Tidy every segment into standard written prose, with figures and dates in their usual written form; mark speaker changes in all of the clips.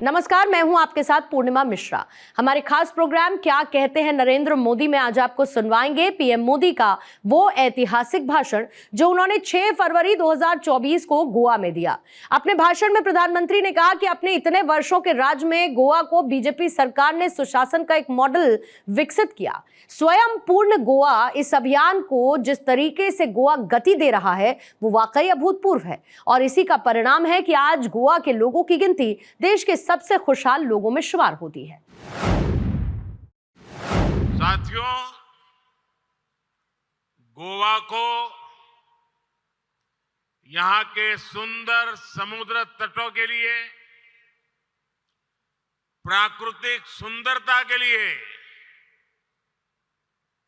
Speaker 1: नमस्कार, मैं हूं आपके साथ पूर्णिमा मिश्रा। हमारे खास प्रोग्राम क्या कहते हैं नरेंद्र मोदी में आज आपको सुनवाएंगे पीएम मोदी का वो ऐतिहासिक भाषण जो उन्होंने 6 फरवरी 2024 को गोवा में दिया। अपने भाषण में प्रधानमंत्री ने कहा कि अपने इतने वर्षों के राज में गोवा को बीजेपी सरकार ने सुशासन का एक मॉडल विकसित किया। स्वयं पूर्ण गोवा इस अभियान को जिस तरीके से गोवा गति दे रहा है वो वाकई अभूतपूर्व है और इसी का परिणाम है कि आज गोवा के लोगों की गिनती देश के सबसे खुशहाल लोगों में शुमार होती है।
Speaker 2: साथियों, गोवा को यहां के सुंदर समुद्र तटों के लिए, प्राकृतिक सुंदरता के लिए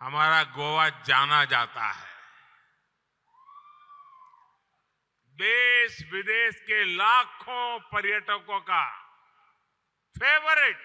Speaker 2: हमारा गोवा जाना जाता है। देश विदेश के लाखों पर्यटकों का फेवरेट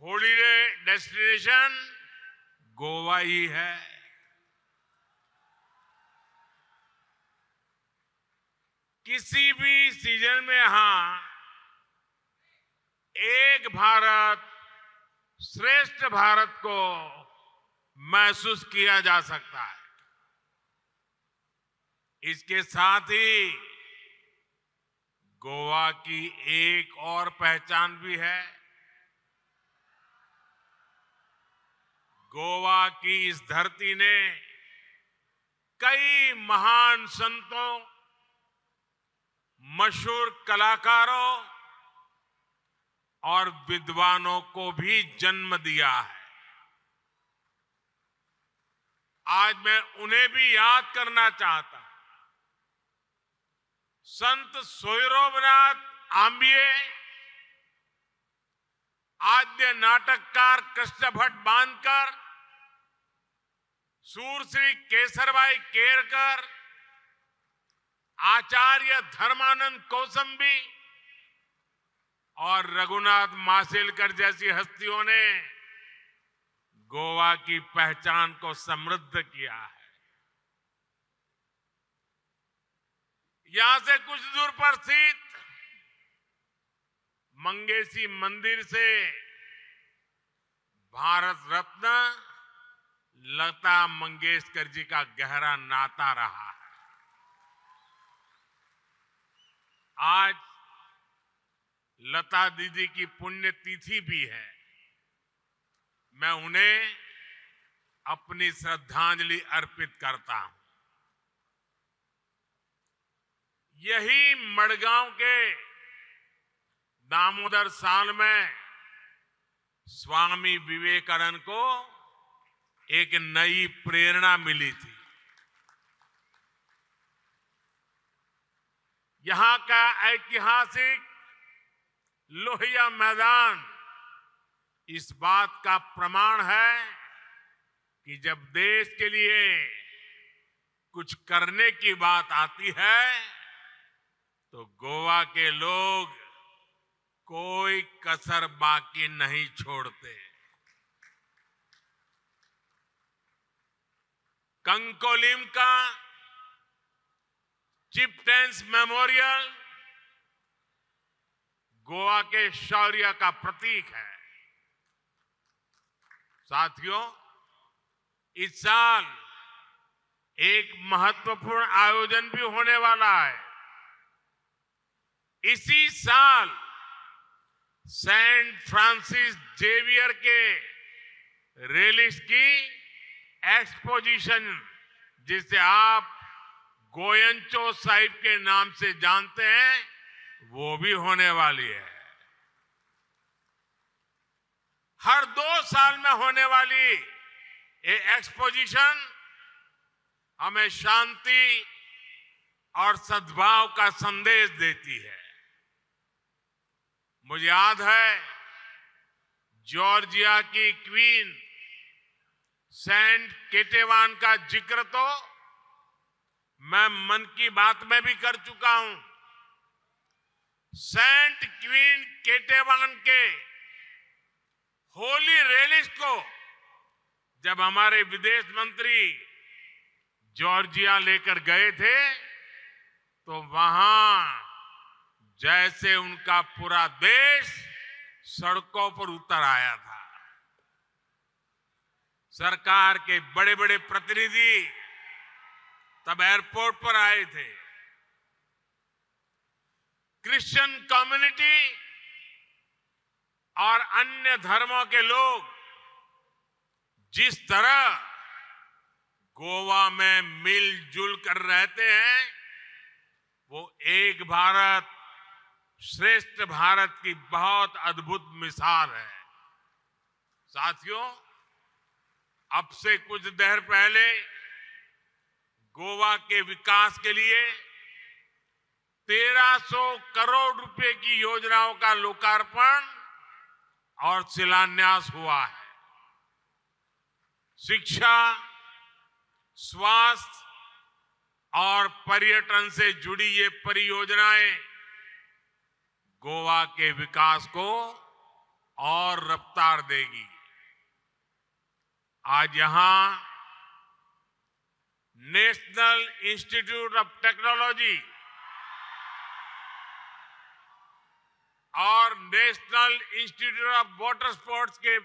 Speaker 2: हॉलिडे डेस्टिनेशन गोवा ही है। किसी भी सीजन में यहां एक भारत श्रेष्ठ भारत को महसूस किया जा सकता है। इसके साथ ही गोवा की एक और पहचान भी है। गोवा की इस धरती ने कई महान संतों, मशहूर कलाकारों और विद्वानों को भी जन्म दिया है। आज मैं उन्हें भी याद करना चाहता हूं। संत सोयरोबनाथ आंबिये, आद्य नाटककार कृष्ण भट्ट बांधकर, सूरश्री केसरबाई केरकर, आचार्य धर्मानंद कौसंबी और रघुनाथ माशेलकर जैसी हस्तियों ने गोवा की पहचान को समृद्ध किया है। यहां से कुछ दूर पर स्थित मंगेशी मंदिर से भारत रत्न लता मंगेशकर जी का गहरा नाता रहा है। आज लता दीदी की पुण्यतिथि भी है। मैं उन्हें अपनी श्रद्धांजलि अर्पित करता हूं। यही मडगांव के दामोदर साल में स्वामी विवेकानंद को एक नई प्रेरणा मिली थी। यहां का ऐतिहासिक लोहिया मैदान इस बात का प्रमाण है कि जब देश के लिए कुछ करने की बात आती है तो गोवा के लोग कोई कसर बाकी नहीं छोड़ते। कंकोलिम का चिपटेंस मेमोरियल गोवा के शौर्य का प्रतीक है। साथियों, इस साल एक महत्वपूर्ण आयोजन भी होने वाला है। इसी साल सेंट फ्रांसिस जेवियर के रेलिस की एक्सपोजिशन, जिसे आप गोयंचो साहिब के नाम से जानते हैं, वो भी होने वाली है। हर 2 साल में होने वाली ये एक्सपोजिशन हमें शांति और सद्भाव का संदेश देती है। मुझे याद है जॉर्जिया की क्वीन सेंट केटेवान का जिक्र तो मैं मन की बात में भी कर चुका हूं। सेंट क्वीन केटेवान के होली रेलिस को जब हमारे विदेश मंत्री जॉर्जिया लेकर गए थे तो वहां जैसे उनका पूरा देश सड़कों पर उतर आया था। सरकार के बड़े बड़े प्रतिनिधि तब एयरपोर्ट पर आए थे। क्रिश्चियन कम्युनिटी और अन्य धर्मों के लोग जिस तरह गोवा में मिलजुल कर रहते हैं, वो एक भारत श्रेष्ठ भारत की बहुत अद्भुत मिसाल है। साथियों, अब से कुछ देर पहले गोवा के विकास के लिए 1300 करोड़ रुपए की योजनाओं का लोकार्पण और शिलान्यास हुआ है। शिक्षा, स्वास्थ्य और पर्यटन से जुड़ी ये परियोजनाएं गोवा के विकास को और रफ्तार देगी। आज यहां नेशनल इंस्टीट्यूट ऑफ टेक्नोलॉजी और national institute of water sports के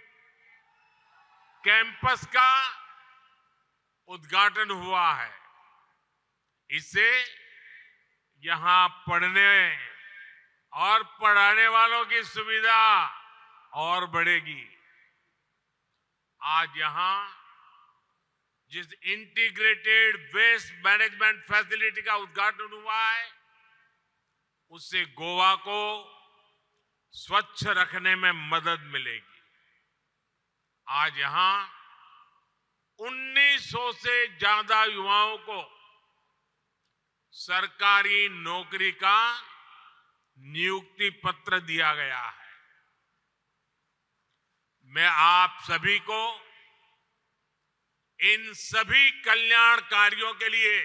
Speaker 2: कैंपस का उद्घाटन हुआ है। इससे यहां पढ़ने और पढ़ाने वालों की सुविधा और बढ़ेगी। आज यहां जिस इंटीग्रेटेड वेस्ट मैनेजमेंट फैसिलिटी का उद्घाटन हुआ है, उससे गोवा को स्वच्छ रखने में मदद मिलेगी। आज यहां 1900 से ज्यादा युवाओं को सरकारी नौकरी का नियुक्ति पत्र दिया गया है। मैं आप सभी को इन सभी कल्याण कार्यों के लिए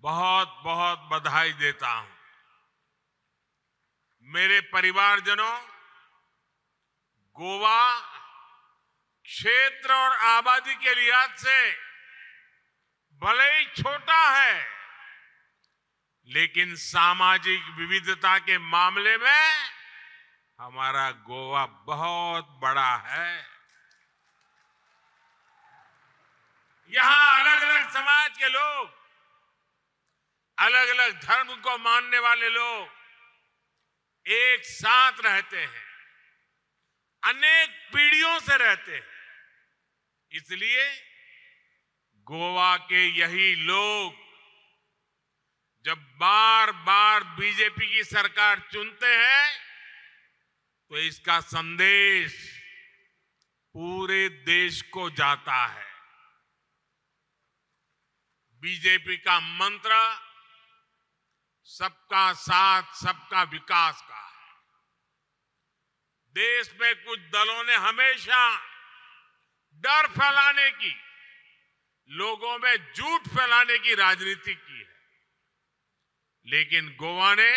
Speaker 2: बहुत बहुत बधाई देता हूं। मेरे परिवारजनों, गोवा क्षेत्र और आबादी के लिहाज से भले ही छोटा है, लेकिन सामाजिक विविधता के मामले में हमारा गोवा बहुत बड़ा है। यहां अलग अलग समाज के लोग, अलग अलग धर्म को मानने वाले लोग एक साथ रहते हैं, अनेक पीढ़ियों से रहते हैं। इसलिए गोवा के यही लोग जब बार बार बीजेपी की सरकार चुनते हैं, तो इसका संदेश पूरे देश को जाता है। बीजेपी का मंत्र सबका साथ, सबका विकास का है। देश में कुछ दलों ने हमेशा डर फैलाने की, लोगों में झूठ फैलाने की राजनीति की है, लेकिन गोवा ने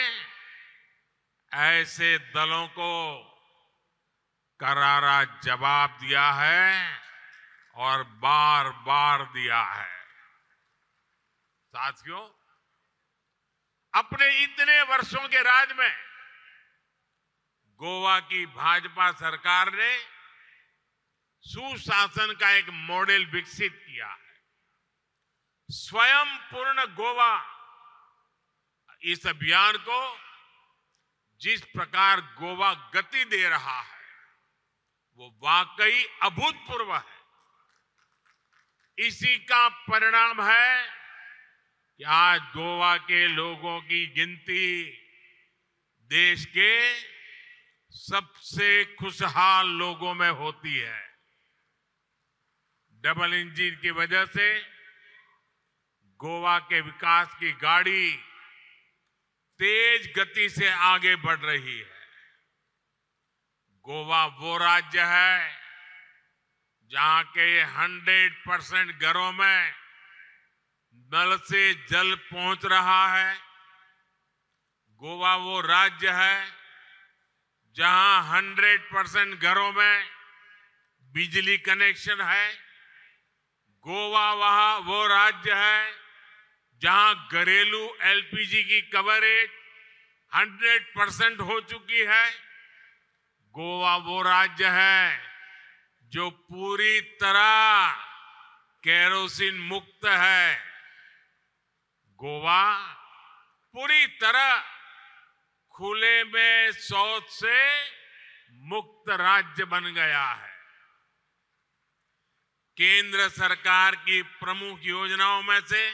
Speaker 2: ऐसे दलों को करारा जवाब दिया है और बार बार दिया है। साथियों, अपने इतने वर्षों के राज में गोवा की भाजपा सरकार ने सुशासन का एक मॉडल विकसित किया है। स्वयं पूर्ण गोवा, इस अभियान को जिस प्रकार गोवा गति दे रहा है, वो वाकई अभूतपूर्व है। इसी का परिणाम है कि आज गोवा के लोगों की गिनती देश के सबसे खुशहाल लोगों में होती है। डबल इंजन की वजह से गोवा के विकास की गाड़ी तेज गति से आगे बढ़ रही है। गोवा वो राज्य है जहां के 100% घरों में नल से जल पहुंच रहा है। गोवा वो राज्य है जहां 100% घरों में बिजली कनेक्शन है। गोवा वो राज्य है जहां घरेलू एलपीजी की कवरेज 100% हो चुकी है। गोवा वो राज्य है जो पूरी तरह केरोसिन मुक्त है। गोवा पूरी तरह खुले में शौच से मुक्त राज्य बन गया है। केंद्र सरकार की प्रमुख योजनाओं में से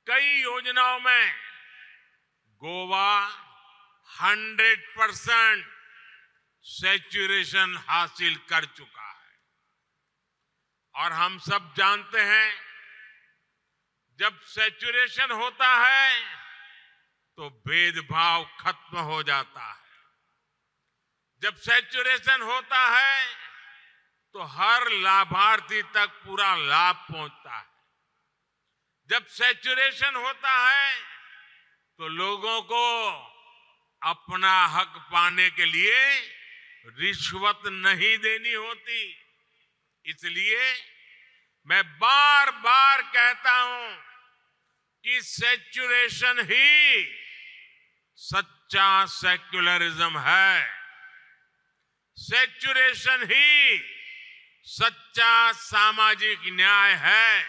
Speaker 2: कई योजनाओं में गोवा 100% सैचुरेशन हासिल कर चुका है। और हम सब जानते हैं, जब सैचुरेशन होता है तो भेदभाव खत्म हो जाता है। जब सैचुरेशन होता है तो हर लाभार्थी तक पूरा लाभ पहुंचता है। जब सैचुरेशन होता है तो लोगों को अपना हक पाने के लिए रिश्वत नहीं देनी होती। इसलिए मैं बार बार कहता हूं कि सैचुरेशन ही सच्चा सेक्युलरिज्म है। सैचुरेशन ही सच्चा सामाजिक न्याय है।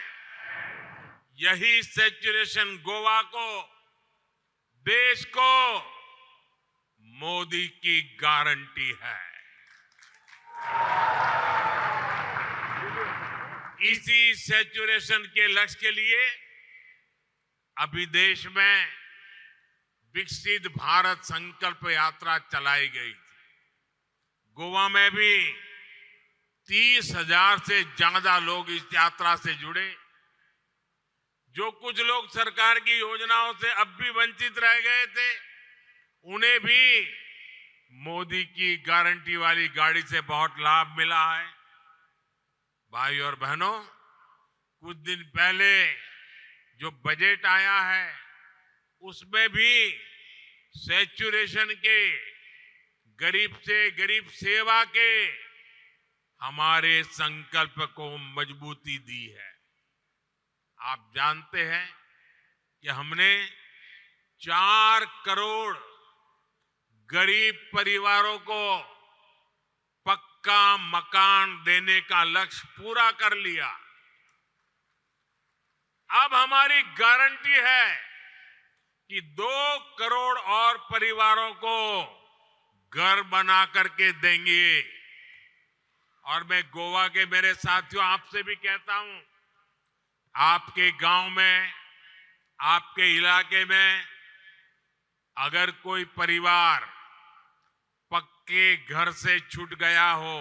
Speaker 2: यही सैचुरेशन गोवा को, देश को मोदी की गारंटी है। इसी सैचुरेशन के लक्ष्य के लिए अभी देश में विकसित भारत संकल्प यात्रा चलाई गई थी। गोवा में भी 30,000 से ज्यादा लोग इस यात्रा से जुड़े। जो कुछ लोग सरकार की योजनाओं से अब भी वंचित रह गए थे, उन्हें भी मोदी की गारंटी वाली गाड़ी से बहुत लाभ मिला है। भाई और बहनों, कुछ दिन पहले जो बजट आया है उसमें भी सैचुरेशन के, गरीब से गरीब सेवा के हमारे संकल्प को मजबूती दी है। आप जानते हैं कि हमने 4 करोड़ गरीब परिवारों को पक्का मकान देने का लक्ष्य पूरा कर लिया। अब हमारी गारंटी है कि 2 करोड़ और परिवारों को घर बना करके देंगे। और मैं गोवा के मेरे साथियों आपसे भी कहता हूं, आपके गांव में, आपके इलाके में अगर कोई परिवार पक्के घर से छूट गया हो,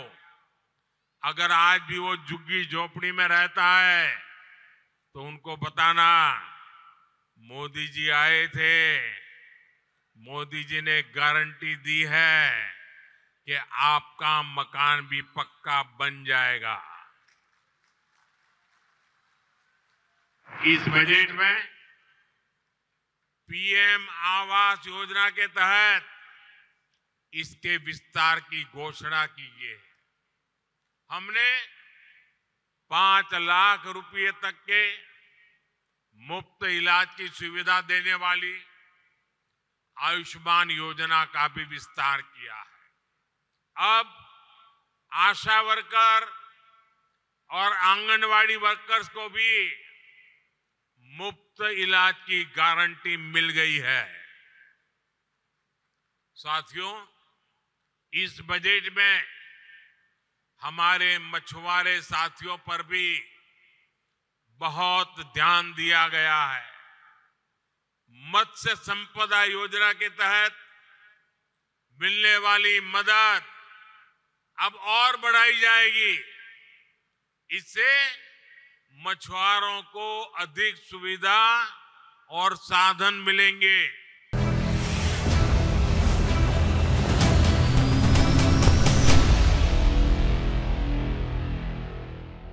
Speaker 2: अगर आज भी वो झुग्गी झोपड़ी में रहता है, तो उनको बताना, मोदी जी आए थे, मोदी जी ने गारंटी दी है कि आपका मकान भी पक्का बन जाएगा। इस बजट में पीएम आवास योजना के तहत इसके विस्तार की घोषणा की है। हमने 5 लाख रुपए तक के मुफ्त इलाज की सुविधा देने वाली आयुष्मान योजना का भी विस्तार किया है। अब आशा वर्कर और आंगनवाड़ी वर्कर्स को भी मुफ्त इलाज की गारंटी मिल गई है। साथियों, इस बजट में हमारे मछुआरे साथियों पर भी बहुत ध्यान दिया गया है। मत्स्य संपदा योजना के तहत मिलने वाली मदद अब और बढ़ाई जाएगी। इससे मछुआरों को अधिक सुविधा और साधन मिलेंगे।